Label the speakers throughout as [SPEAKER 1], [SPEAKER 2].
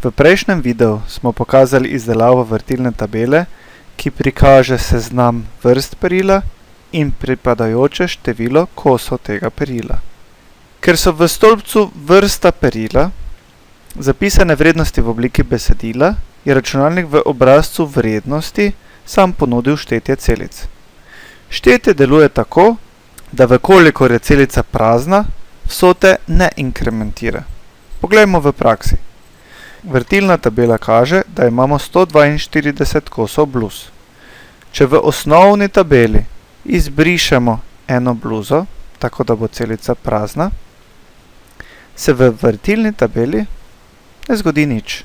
[SPEAKER 1] V prejšnjem videu smo pokazali izdelavo vrtilne tabele, ki prikaže seznam vrst perila in pripadajoče število kosov tega perila. Ker so v stolpcu vrsta perila zapisane vrednosti v obliki besedila, je računalnik v obrazcu vrednosti sam ponudil štetje celic. Štetje deluje tako, da vekolikor je celica prazna, vsote ne inkrementira. Poglejmo v praksi. Vrtilna tabela kaže, da imamo 142 kosov bluz. Če v osnovni tabeli izbrišemo eno bluzo, tako da bo celica prazna, se v vrtilni tabeli ne zgodi nič.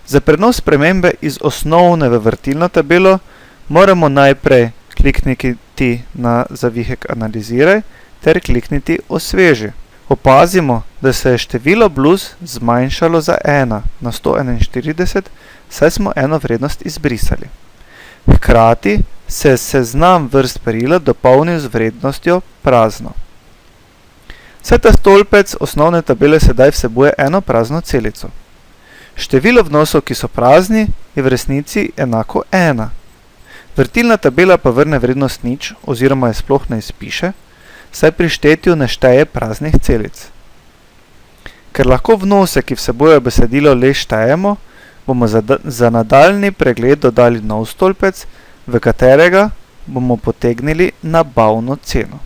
[SPEAKER 1] Za prenos spremembe iz osnovne v vrtilno tabelo moramo najprej klikniti na zavihek Analiziraj ter klikniti Osveži. Opazimo, da se je število bluz zmanjšalo za 1 na 141, saj smo eno vrednost izbrisali. Hkrati se seznam vrst perila dopolnil z vrednostjo prazno. Saj ta stolpec osnovne tabele sedaj vsebuje eno prazno celico. Število vnosov, ki so prazni, je v resnici enako 1. Vrtilna tabela pa vrne vrednost nič oziroma je sploh ne izpiše, saj pri štetju ne šteje praznih celic. Ker lahko vnose, ki vsebujejo besedilo, le štejemo, bomo za nadaljnji pregled dodali nov stolpec, v katerega bomo potegnili nabavno ceno.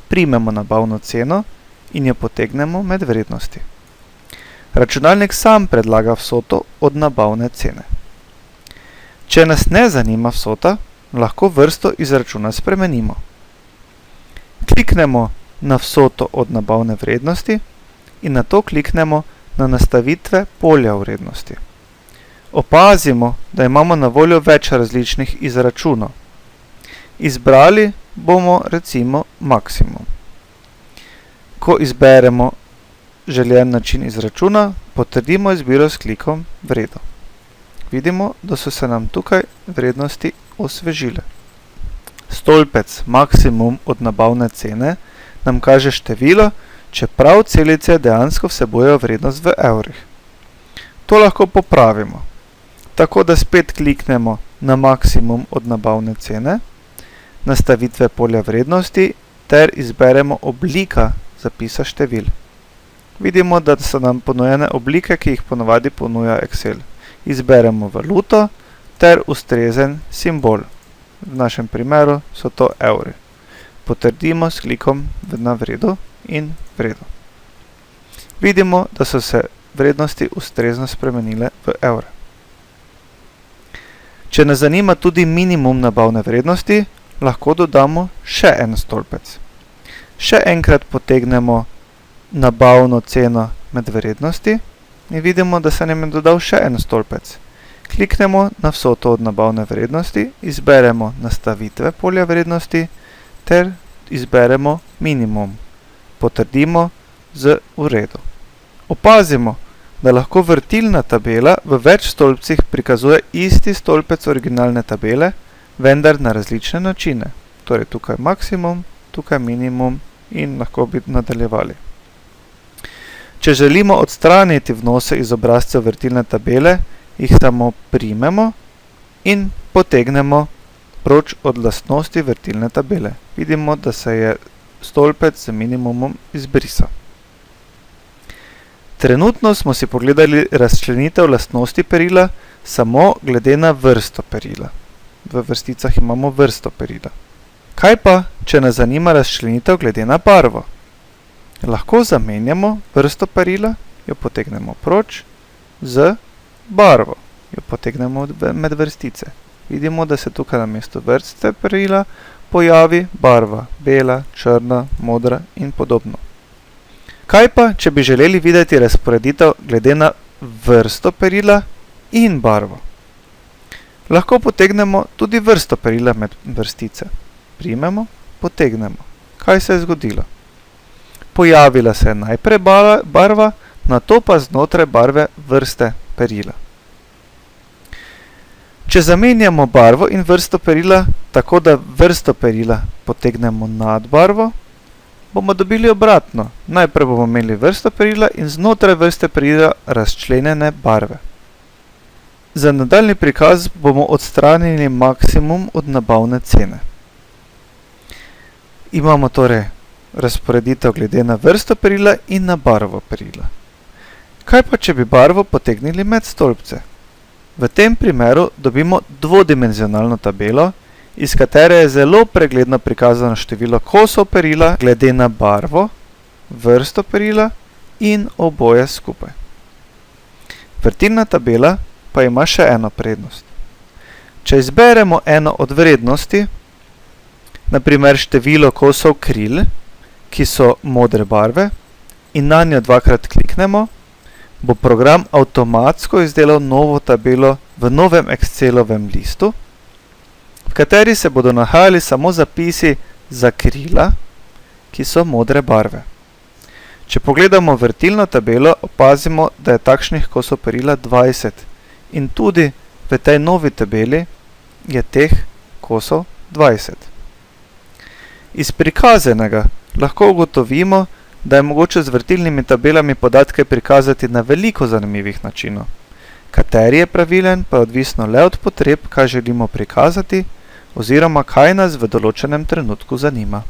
[SPEAKER 1] Primemo nabavno ceno in jo potegnemo med vrednosti. Računalnik sam predlaga vsoto od nabavne cene. Če nas ne zanima vsota, lahko vrsto izračuna spremenimo. Kliknemo na vsoto od nabavne vrednosti in nato kliknemo na nastavitve polja vrednosti. Opazimo, da imamo na voljo več različnih izračunov. Izbrali bomo recimo maksimum. Ko izberemo željen način izračuna, potrdimo izbiro s klikom Vredo. Vidimo, da so se nam tukaj vrednosti osvežile. Stolpec maksimum od nabavne cene nam kaže število, čeprav celice dejansko vsebujejo vrednost v evrih. To lahko popravimo, tako da spet kliknemo na maksimum od nabavne cene, nastavitve polja vrednosti ter izberemo oblika zapisa števil. Vidimo, da so nam ponujene oblike, ki jih ponavadi ponuja Excel. Izberemo valuto ter ustrezen simbol. V našem primeru so to evri. Potrdimo s klikom na Vredo in Vredo. Vidimo, da so se vrednosti ustrezno spremenile v evre. Če nas zanima tudi minimum nabavne vrednosti, lahko dodamo še en stolpec. Še enkrat potegnemo nabavno ceno med vrednosti in vidimo, da se nam je dodal še en stolpec. Kliknemo na vsoto od nabavne vrednosti, izberemo nastavitve polja vrednosti ter izberemo minimum. Potrdimo z v redu. Opazimo, da lahko vrtilna tabela v več stolpcih prikazuje isti stolpec originalne tabele, vendar na različne načine. Torej tukaj maksimum, tukaj minimum in lahko bi nadaljevali. Če želimo odstraniti vnose iz obrazca vrtilne tabele, jih samo primemo in potegnemo proč od lastnosti vrtilne tabele. Vidimo, da se je stolpec z minimumom izbrisal. Trenutno smo si pogledali razčlenitev lastnosti perila samo glede na vrsto perila. V vrsticah imamo vrsto perila. Kaj pa, če nas zanima razčlenitev glede na barvo? Lahko zamenjamo vrsto perila, jo potegnemo proč, z barvo, jo potegnemo med vrstice. Vidimo, da se tukaj namesto vrste perila pojavi barva, bela, črna, modra in podobno. Kaj pa, če bi želeli videti razporeditev glede na vrsto perila in barvo? Lahko potegnemo tudi vrsto perila med vrstice. Primemo, potegnemo. Kaj se je zgodilo? Pojavila se je najprej barva, nato pa znotraj barve vrste perila. Če zamenjamo barvo in vrsto perila, tako da vrsto perila potegnemo nad barvo, bomo dobili obratno. Najprej bomo imeli vrsto perila in znotraj vrste perila razčlenjene barve. Za nadaljnji prikaz bomo odstranili maksimum od nabavne cene. Imamo torej razporeditev glede na vrsto perila in na barvo perila. Kaj pa, če bi barvo potegnili med stolpce? V tem primeru dobimo dvodimenzionalno tabelo, iz katere je zelo pregledno prikazano število kosov perila glede na barvo, vrsto perila in oboje skupaj. Vrtilna tabela pa ima še eno prednost. Če izberemo eno od vrednosti, na primer število kosov kril, ki so modre barve, in na njo dvakrat kliknemo, bo program avtomatsko izdelal novo tabelo v novem Excelovem listu, v kateri se bodo nahajali samo zapisi za krila, ki so modre barve. Če pogledamo vrtilno tabelo, opazimo, da je takšnih kosov perila 20 in tudi v tej novi tabeli je teh kosov 20. Iz prikazanega lahko ugotovimo, da je mogoče z vrtilnimi tabelami podatke prikazati na veliko zanimivih načinov. Kateri je pravilen, pa je odvisno le od potreb, kaj želimo prikazati oziroma kaj nas v določenem trenutku zanima.